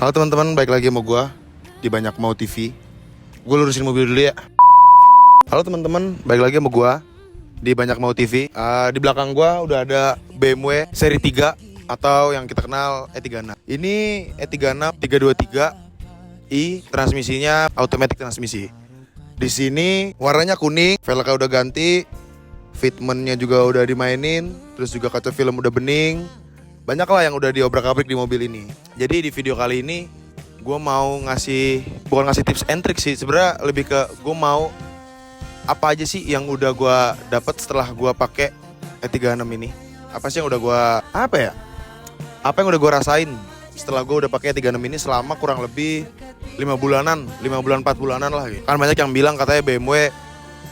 Halo teman-teman, balik lagi sama gue di Banyak Mau TV. Gue lurusin mobil dulu ya. Halo teman-teman, balik lagi sama gue di Banyak Mau TV. Di belakang gue udah ada BMW seri 3 atau yang kita kenal E36. Ini E36 323i, transmisinya automatic transmisi. Di sini warnanya kuning, velgnya udah ganti, fitmentnya juga udah dimainin, terus juga kaca film udah bening. Banyak lah yang udah diobrak-abrik di mobil ini. Jadi di video kali ini gue mau bukan ngasih tips and trick sih, sebenarnya lebih ke gue mau apa aja sih yang udah gue dapat setelah gue pakai E36 ini. Apa sih yang udah gue apa yang udah gue rasain setelah gue udah pakai E36 ini selama kurang lebih 5 bulan 4 bulanan lah gitu. Kan banyak yang bilang katanya BMW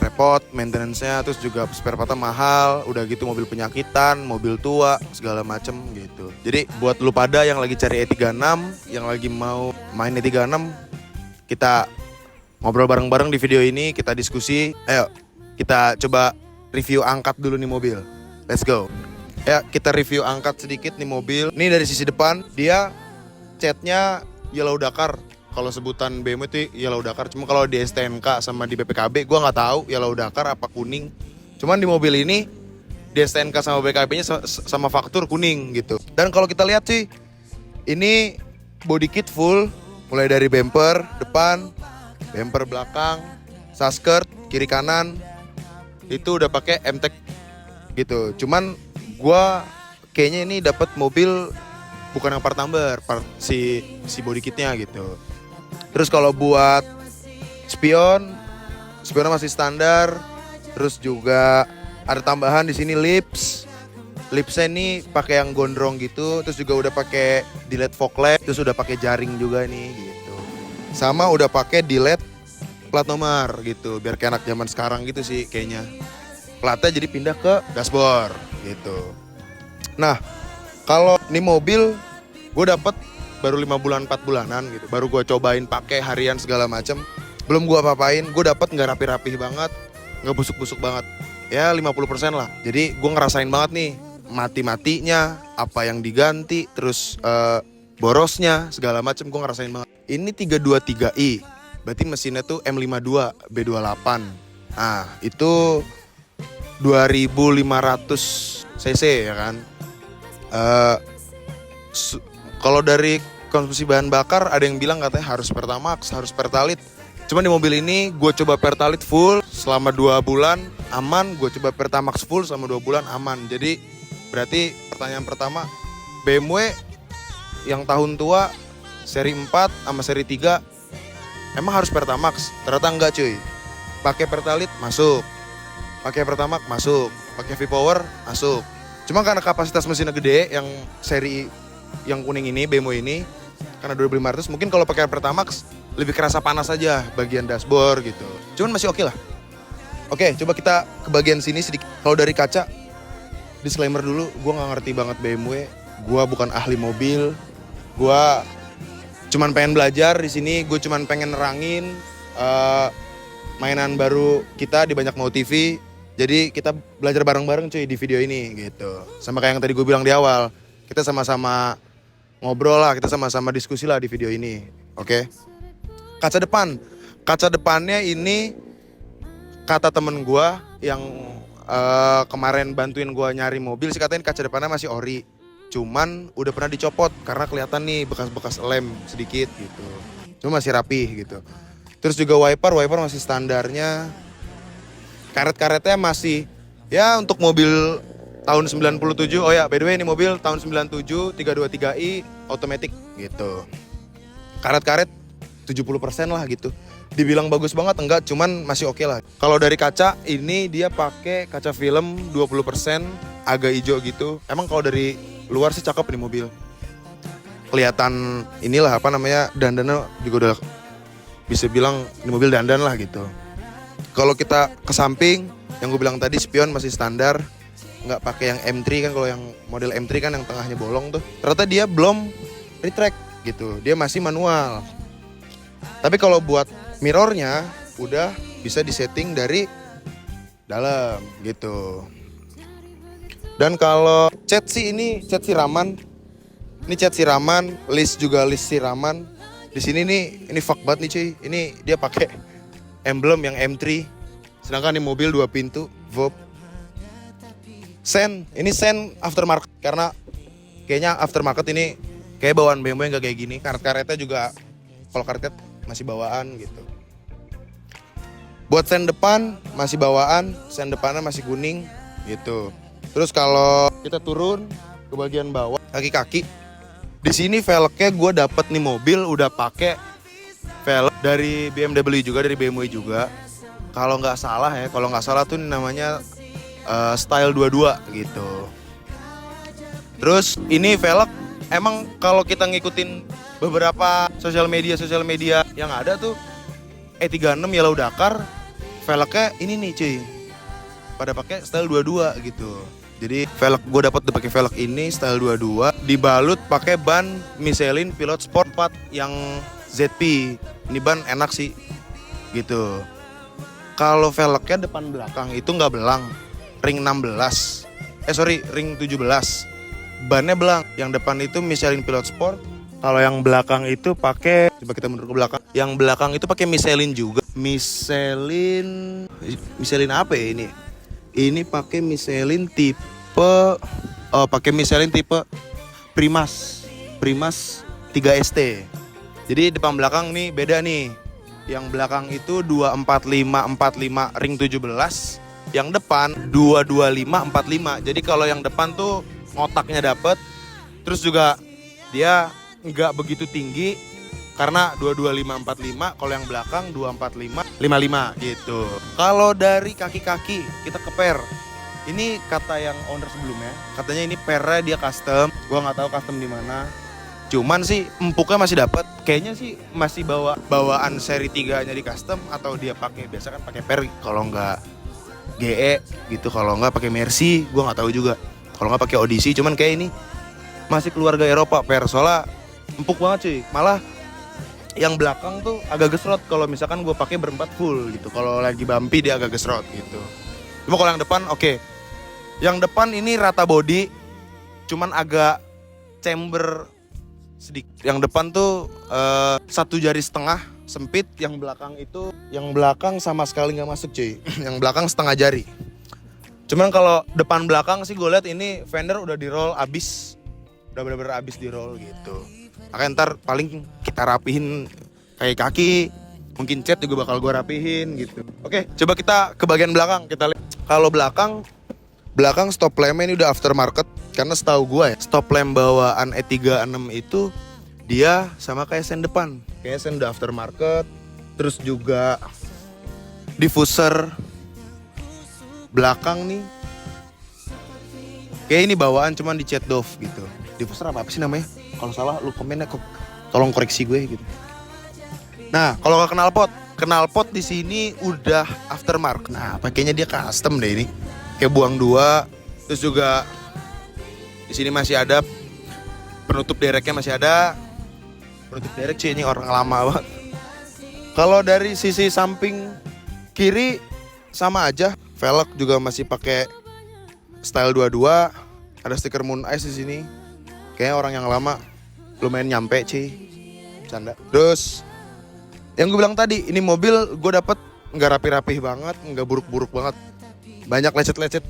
repot maintenance-nya, terus juga spare partnya mahal, udah gitu mobil penyakitan, mobil tua, segala macem gitu. Jadi buat lu pada yang lagi cari E36, yang lagi mau main E36, kita ngobrol bareng-bareng di video ini, kita diskusi. Ayo, kita coba review angkat dulu nih mobil. Let's go. Ya, kita review angkat sedikit nih mobil. Ini dari sisi depan, dia catnya Yellow Dakar. Kalau sebutan BMW itu Yellow Dakar. Cuma kalau di STNK sama di BPKB gue nggak tahu Yellow Dakar apa kuning. Cuman di mobil ini di STNK sama BPKB-nya sama faktur kuning gitu. Dan kalau kita lihat sih, ini body kit full, mulai dari bumper depan, bumper belakang, saskirt kiri kanan itu udah pakai MTEK gitu. Cuman gue kayaknya ini dapat mobil bukan yang part number, si body kitnya gitu. Terus kalau buat spionnya masih standar. Terus juga ada tambahan di sini lipsnya ini pakai yang gondrong gitu. Terus juga udah pakai delete fog lamp. Terus udah pakai jaring juga nih gitu. Sama udah pakai delete plat nomor gitu, biar kayak anak zaman sekarang gitu sih kayaknya. Platnya jadi pindah ke dashboard gitu. Nah, kalau ini mobil gue dapet baru 5 bulan 4 bulanan gitu. Baru gue cobain pakai harian segala macem. Belum gue apa-apain, gue dapet gak rapi-rapih banget, gak busuk-busuk banget. Ya 50% lah. Jadi gue ngerasain banget nih mati-matinya, apa yang diganti, terus borosnya segala macem gue ngerasain banget. Ini 323i, berarti mesinnya tuh M52 B28. Nah itu 2500 cc ya kan. Kalau dari konsumsi bahan bakar ada yang bilang katanya harus Pertamax, harus Pertalite. Cuman di mobil ini gue coba Pertalite full selama 2 bulan aman, gue coba Pertamax full selama 2 bulan aman. Jadi berarti pertanyaan pertama, BMW yang tahun tua seri 4 sama seri 3 emang harus Pertamax? Ternyata enggak cuy. Pakai Pertalite masuk, pakai Pertamax masuk, pakai V-Power masuk. Cuma karena kapasitas mesinnya gede yang seri yang kuning ini, BMW ini, karena 2500, mungkin kalau pakai Pertamax lebih kerasa panas aja bagian dashboard gitu. Cuman masih oke lah. Oke, coba kita ke bagian sini sedikit. Kalau dari kaca, disclaimer dulu, gue nggak ngerti banget BMW. Gue bukan ahli mobil. Gue cuman pengen belajar di sini. Gue cuman pengen nerangin mainan baru kita di Banyak Mau TV. Jadi kita belajar bareng-bareng cuy di video ini gitu. Sama kayak yang tadi gue bilang di awal. Kita sama-sama ngobrol lah, kita sama-sama diskusi lah di video ini. Oke. Kaca depannya ini kata temen gue yang kemarin bantuin gue nyari mobil sih, katanya kaca depannya masih ori. Cuman udah pernah dicopot karena kelihatan nih bekas-bekas lem sedikit gitu. Cuma masih rapih gitu. Terus juga wiper masih standarnya. Karet-karetnya masih ya untuk mobil tahun 97. Oh ya, by the way ini mobil tahun 97 323i automatic gitu. Karet-karet 70% lah gitu. Dibilang bagus banget enggak, cuman masih oke lah. Kalau dari kaca ini dia pakai kaca film 20% agak hijau gitu. Emang kalau dari luar sih cakep nih mobil. Kelihatan inilah apa namanya, dandannya juga udah bisa bilang ini mobil dandan lah gitu. Kalau kita ke samping, yang gue bilang tadi spion masih standar, nggak pakai yang M3 kan. Kalau yang model M3 kan yang tengahnya bolong tuh, ternyata dia belum retract gitu, dia masih manual. Tapi kalau buat mirrornya udah bisa disetting dari dalam gitu. Dan kalau cat sih ini cat siraman, Ini cat siraman, list juga list siraman. Di sini nih, ini fuck banget nih cuy. Ini dia pakai emblem yang M3. Sedangkan di mobil 2 pintu, Vogue. Sen, ini sen aftermarket karena kayaknya aftermarket ini kayak bawaan BMW nggak kayak gini. Karet-karetnya juga kalau karet masih bawaan gitu. Buat sen depan masih bawaan, sen depannya masih kuning gitu. Terus kalau kita turun ke bagian bawah kaki-kaki, di sini velgnya gue dapet nih mobil udah pakai velg dari BMW juga, dari BMW juga. Kalau nggak salah tuh namanya Style 22 gitu. Terus ini velg emang kalau kita ngikutin beberapa sosial media yang ada tuh E36 Yellow Dakar, velgnya ini nih cuy, pada pakai Style 22 gitu. Jadi velg gue dapat pakai velg ini Style 22 dibalut pakai ban Michelin Pilot Sport 4 yang ZP. Ini ban enak sih gitu. Kalau velgnya depan belakang itu nggak belang, ring 16. Ring 17. Bannya belang. Yang depan itu Michelin Pilot Sport. Kalau yang belakang itu pakai, coba kita mundur ke belakang. Yang belakang itu pakai Michelin juga. Michelin apa ya ini? Ini pakai Michelin tipe Primas 3ST. Jadi depan belakang nih beda nih. Yang belakang itu 245 ring 17, yang depan 225 45. Jadi kalau yang depan tuh ngotaknya dapet, terus juga dia nggak begitu tinggi karena 225 45. Kalau yang belakang 245 55 gitu. Kalau dari kaki-kaki kita ke per. Ini kata yang owner sebelumnya, katanya ini pernya dia custom. Gua nggak tahu custom di mana. Cuman sih empuknya masih dapat. Kayaknya sih masih bawaan seri 3-nya di custom, atau dia pakai biasa kan pakai per, kalau nggak GE gitu, kalau nggak pakai Mercy, gua nggak tahu juga. Kalau nggak pakai Odyssey, cuman kayak ini masih keluarga Eropa per, soalnya empuk banget cuy. Malah yang belakang tuh agak gesrot kalau misalkan gue pakai berempat full gitu. Kalau lagi bumpy dia agak gesrot gitu. Cuma kalau yang depan oke. Yang depan ini rata body, cuman agak chamber sedikit. Yang depan tuh 1 jari setengah sempit. Yang belakang sama sekali nggak masuk cuy. Yang belakang setengah jari. Cuman kalau depan belakang sih gue lihat ini fender udah di roll abis, udah bener-bener abis di roll gitu. Makanya ntar paling kita rapihin kayak kaki, mungkin cat juga bakal gue rapihin gitu. Oke, coba kita ke bagian belakang, kita lihat. Kalau belakang stop lampnya ini udah aftermarket. Karena setahu gue ya, stop lamp bawaan E36 itu dia sama kayak sen depan. Kayak sen udah aftermarket. Terus juga diffuser belakang nih, kayak ini bawaan cuman dicat doff gitu. Diffuser apa sih namanya? Kalau salah lu komennya tolong koreksi gue gitu. Nah, kalau ke knalpot di sini udah aftermarket. Nah, pakainya dia custom deh ini. Kayak buang 2. Terus juga di sini masih ada penutup dereknya, masih ada. Penutup derek sih ini orang lama banget. Kalau dari sisi samping kiri sama aja. Velg juga masih pakai Style 22. Ada stiker Moon Ice di sini. Kayaknya orang yang lama lumayan nyampe cuy. Canda. Terus yang gue bilang tadi, ini mobil gue dapet nggak rapi-rapih banget, nggak buruk-buruk banget. Banyak lecet-lecet.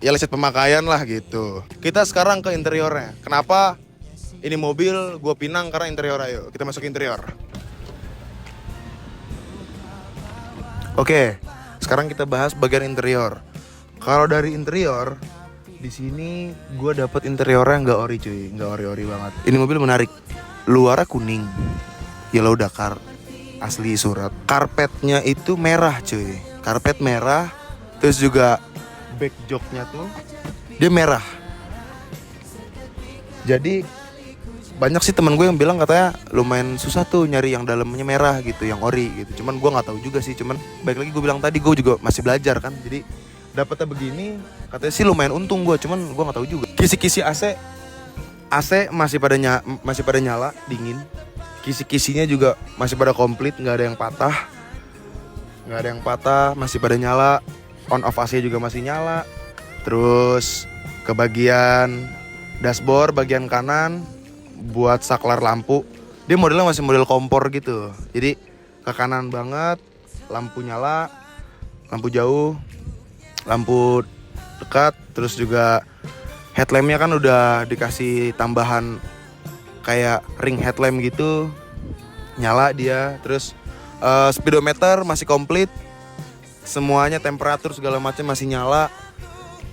Ya lecet pemakaian lah gitu. Kita sekarang ke interiornya. Kenapa ini mobil gue pinang? Karena interiornya. Yuk kita masuk interior. Oke, sekarang kita bahas bagian interior. Kalau dari interior, di sini gue dapet interiornya nggak ori cuy, nggak ori-ori banget. Ini mobil menarik. Luarnya kuning, Yellow Dakar, asli surat. Karpetnya itu merah cuy, karpet merah. Terus juga back joknya tuh dia merah. Jadi banyak sih teman gue yang bilang katanya lumayan susah tuh nyari yang dalamnya merah gitu, yang ori gitu. Cuman gue nggak tahu juga sih. Cuman baik lagi gue bilang tadi, gue juga masih belajar kan. Jadi dapetnya begini, katanya sih lumayan untung gue. Cuman gue nggak tahu juga. Kisi-kisi AC masih pada nyala, dingin. Kisi-kisinya juga masih pada komplit, nggak ada yang patah, masih pada nyala. On off AC juga masih nyala. Terus ke bagian dashboard bagian kanan buat saklar lampu. Dia modelnya masih model kompor gitu. Jadi ke kanan banget, lampu nyala, lampu jauh, lampu dekat, terus juga headlampnya kan udah dikasih tambahan kayak ring headlamp gitu, nyala dia. Terus speedometer masih komplit, semuanya temperatur segala macam masih nyala.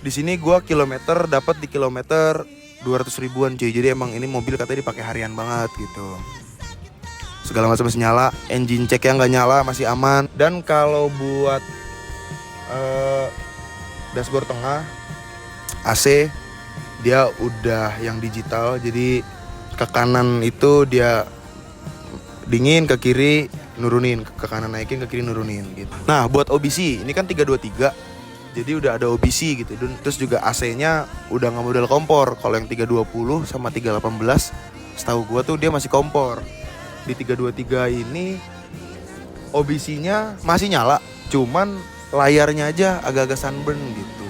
Di sini gua kilometer dapat di kilometer 200 ribuan cuy. Jadi emang ini mobil katanya dipakai harian banget gitu. Segala macam masih nyala, engine check yang nggak nyala masih aman. Dan kalau buat dashboard tengah AC dia udah yang digital, jadi ke kanan itu dia dingin, ke kiri nurunin, ke kanan naikin, ke kiri nurunin gitu. Nah buat OBC ini kan 323, jadi udah ada OBC gitu. Terus juga AC-nya udah nggak model kompor. Kalau yang 320 sama 318 setahu gua tuh dia masih kompor. Di 323 ini OBC-nya masih nyala, cuman layarnya aja agak-agak sunburn gitu.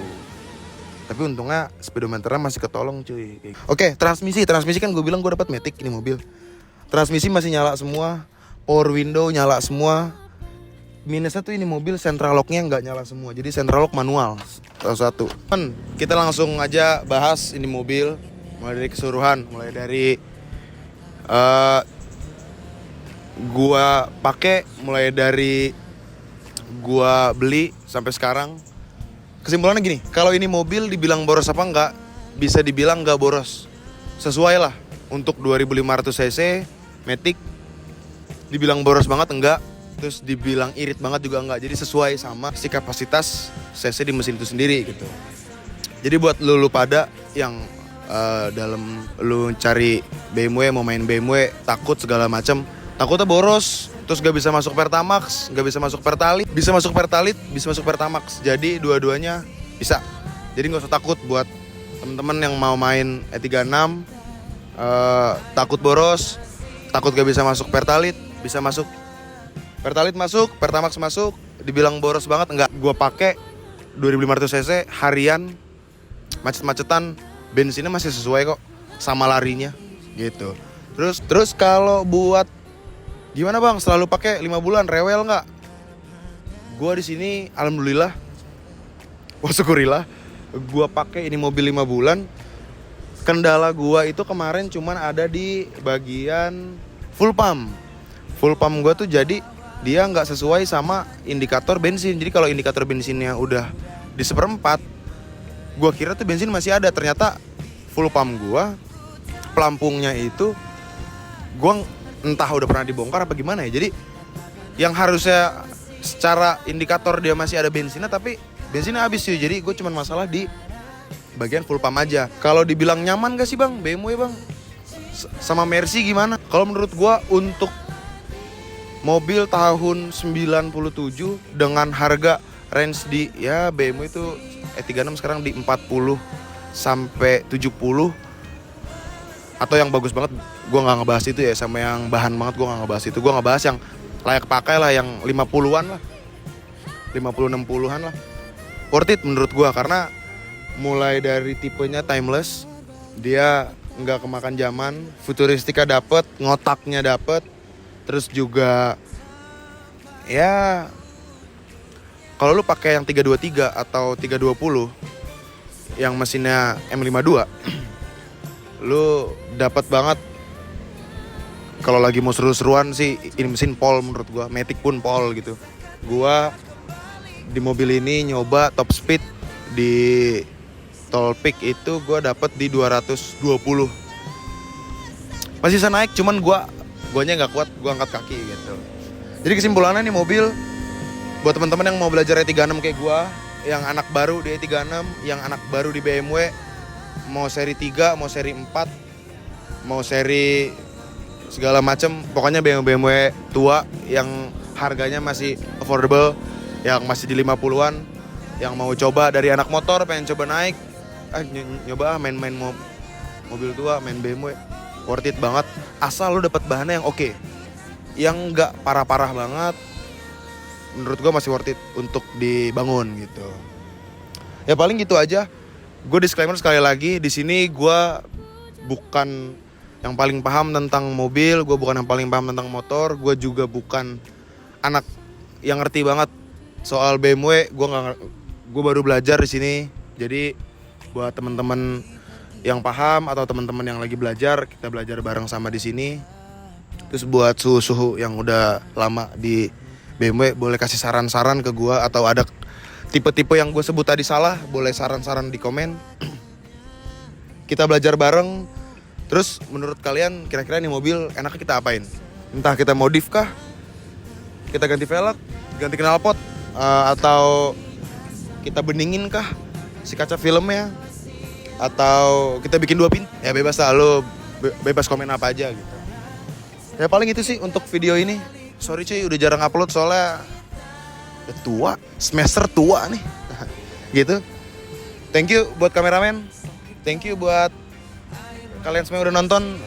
Tapi untungnya speedometernya masih ketolong cuy. Oke, transmisi kan gue bilang gue dapat Matic ini mobil. Transmisi masih nyala semua, power window nyala semua. Minusnya tuh ini mobil central lock-nya nggak nyala semua. Jadi central lock manual satu. Kita langsung aja bahas ini mobil mulai dari keseluruhan, mulai dari gua pakai, mulai dari gua beli sampai sekarang. Kesimpulannya gini, kalau ini mobil dibilang boros apa enggak, bisa dibilang enggak boros. Sesuai lah untuk 2500 cc Matic. Dibilang boros banget enggak, terus dibilang irit banget juga enggak. Jadi sesuai sama si kapasitas cc di mesin itu sendiri gitu. Jadi buat lu pada yang dalam lu cari BMW, mau main BMW, takut segala macam, takutnya boros, terus gak bisa masuk Pertamax, gak bisa masuk Pertalite, bisa masuk Pertalite, bisa masuk Pertamax. Jadi dua-duanya bisa. Jadi gak usah takut buat temen-temen yang mau main E36, takut boros, takut gak bisa masuk Pertalite, bisa masuk Pertalite, masuk Pertamax, masuk. Dibilang boros banget enggak. Gua pakai 2500 cc harian, macet-macetan, bensinnya masih sesuai kok sama larinya gitu. Terus kalau buat gimana bang, selalu pakai 5 bulan rewel nggak? Gua di sini alhamdulillah, wah syukurillah, gua pakai ini mobil 5 bulan. Kendala gua itu kemarin cuman ada di bagian full pump. Full pump gua tuh jadi dia nggak sesuai sama indikator bensin. Jadi kalau indikator bensinnya udah di 1/4, gua kira tuh bensin masih ada. Ternyata full pump gua, pelampungnya itu gua entah udah pernah dibongkar apa gimana ya. Jadi yang harusnya secara indikator dia masih ada bensinnya, tapi bensinnya habis sih. Jadi gue cuman masalah di bagian full pump aja. Kalau dibilang nyaman gak sih bang BMW bang? Sama Mercy gimana? Kalau menurut gue untuk mobil tahun 97 dengan harga range di ya BMW itu E36 sekarang di 40 sampai 70, atau yang bagus banget gue nggak ngebahas itu ya, sama yang bahan banget gue nggak ngebahas itu. Gue ngebahas yang layak pakai lah, yang 50-an lah, 50-60-an lah. Worth it menurut gue, karena mulai dari tipenya timeless, dia nggak kemakan zaman, futuristika dapet, ngotaknya dapet, terus juga ya kalau lu pakai yang 323 atau 320 yang mesinnya M52, lu dapat banget. Kalau lagi mau seru-seruan sih ini mesin pol menurut gua, Matic pun pol gitu. Gua di mobil ini nyoba top speed di tol peak itu gua dapat di 220. Masih bisa naik, cuman guanya nggak kuat, gua angkat kaki gitu. Jadi kesimpulannya nih mobil buat teman-teman yang mau belajar E36 kayak gua, yang anak baru di E36, yang anak baru di BMW, mau seri 3, mau seri 4, mau seri segala macem, pokoknya BMW tua yang harganya masih affordable, yang masih di 50-an, yang mau coba dari anak motor, pengen coba naik, nyoba main-main mobil tua, main BMW, worth it banget, asal lu dapat bahannya yang oke, yang nggak parah-parah banget. Menurut gua masih worth it untuk dibangun gitu. Ya paling gitu aja. Gue disclaimer sekali lagi, di sini gue bukan yang paling paham tentang mobil, gue bukan yang paling paham tentang motor, gue juga bukan anak yang ngerti banget soal BMW. Gue baru belajar di sini. Jadi buat teman-teman yang paham atau teman-teman yang lagi belajar, kita belajar bareng sama di sini. Terus buat suhu-suhu yang udah lama di BMW, boleh kasih saran-saran ke gue, atau ada tipe-tipe yang gue sebut tadi salah, boleh saran-saran di komen. Kita belajar bareng. Terus menurut kalian kira-kira nih mobil enaknya kita apain? Entah kita modif kah, kita ganti velg, ganti knalpot, atau kita beningin kah si kaca filmnya, atau kita bikin 2 pin? Ya bebas lah, lo bebas komen apa aja gitu. Ya paling itu sih untuk video ini. Sorry cuy, udah jarang upload soalnya udah tua, semester tua nih. Gitu. Thank you buat kameramen. Thank you buat kalian semua udah nonton.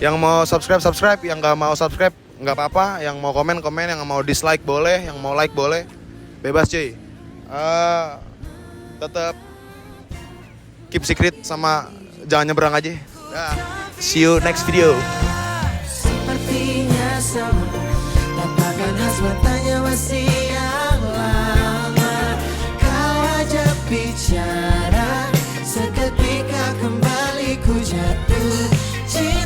Yang mau subscribe, yang gak mau subscribe gak apa-apa. Yang mau komen, yang mau dislike boleh, yang mau like boleh. Bebas cuy. Tetap keep secret sama jangan nyebrang aja. See you next video. Sepertinya sama, tapakan khas matanya masih yang lama. Kau ajak bicara, seketika kembali ku jatuh cinta.